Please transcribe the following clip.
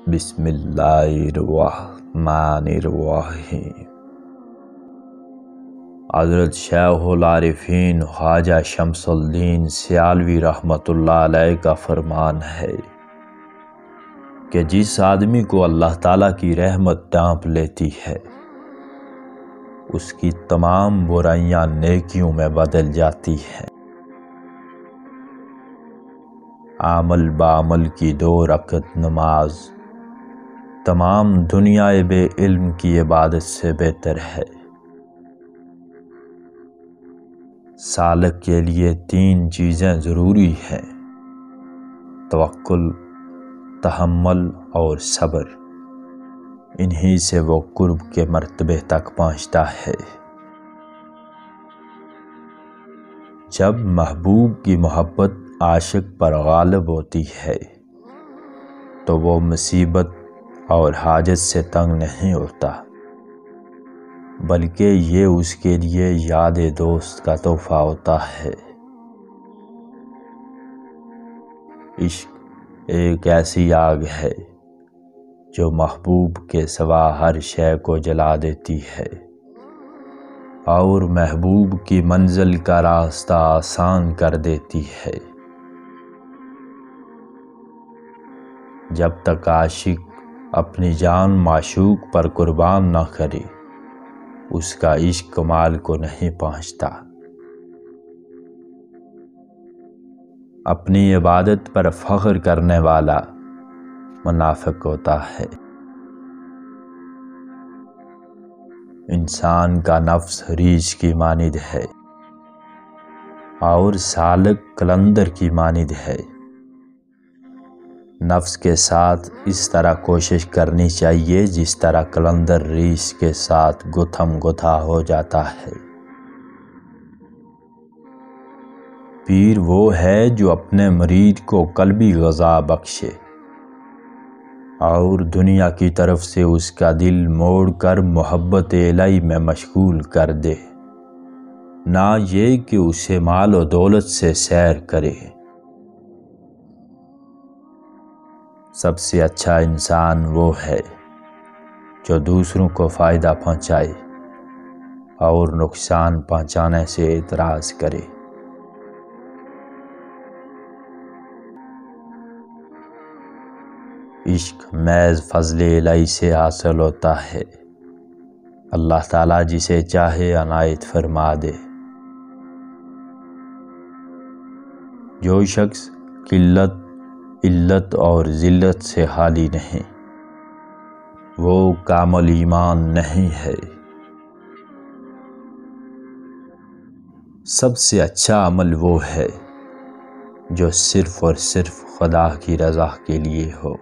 بسم اللہ الرحمن الرحیم۔ حضرت شیخ العارفین خواجہ شمس الدین سیالوی رحمۃ اللہ علیہ کا فرمان ہے کہ جس آدمی کو اللہ تعالیٰ کی رحمت ڈانپ لیتی ہے اس کی تمام برائیاں نیکیوں میں بدل جاتی ہیں۔ عمل بعمل کی 2 رکعت نماز تمام دنیا بے علم کی عبادت سے بہتر ہے۔ سالک کے لیے 3 چیزیں ضروری ہیں: توکل، تحمل اور صبر۔ انہی سے وہ قرب کے مرتبے تک پہنچتا ہے۔ جب محبوب کی محبت عاشق پر غالب ہوتی ہے تو وہ مصیبت اور حاجت سے تنگ نہیں ہوتا، بلکہ یہ اس کے لیے یاد دوست کا تحفہ ہوتا ہے۔ عشق ایک ایسی آگ ہے جو محبوب کے سوا ہر شے کو جلا دیتی ہے اور محبوب کی منزل کا راستہ آسان کر دیتی ہے۔ جب تک عاشق اپنی جان معشوق پر قربان نہ کرے اس کا عشق کمال کو نہیں پہنچتا۔ اپنی عبادت پر فخر کرنے والا منافق ہوتا ہے۔ انسان کا نفس ریچھ کی مانند ہے اور سالک قلندر کی مانند ہے۔ نفس کے ساتھ اس طرح کوشش کرنی چاہیے جس طرح قلندر ریچھ کے ساتھ گتھم گتھا ہو جاتا ہے۔ پیر وہ ہے جو اپنے مرید کو قلبی غذا بخشے اور دنیا کی طرف سے اس کا دل موڑ کر محبت الہی میں مشغول کر دے، نہ یہ کہ اسے مال و دولت سے سیر کرے۔ سب سے اچھا انسان وہ ہے جو دوسروں کو فائدہ پہنچائے اور نقصان پہنچانے سے اعراض کرے۔ عشق محض فضل الہی سے حاصل ہوتا ہے۔ اللہ تعالیٰ جسے چاہے عنایت فرما دے۔ جو شخص قلت، علت اور ذلت سے خالی نہیں وہ کامل ایمان نہیں ہے۔ سب سے اچھا عمل وہ ہے جو صرف اور صرف خدا کی رضا کے لیے ہو۔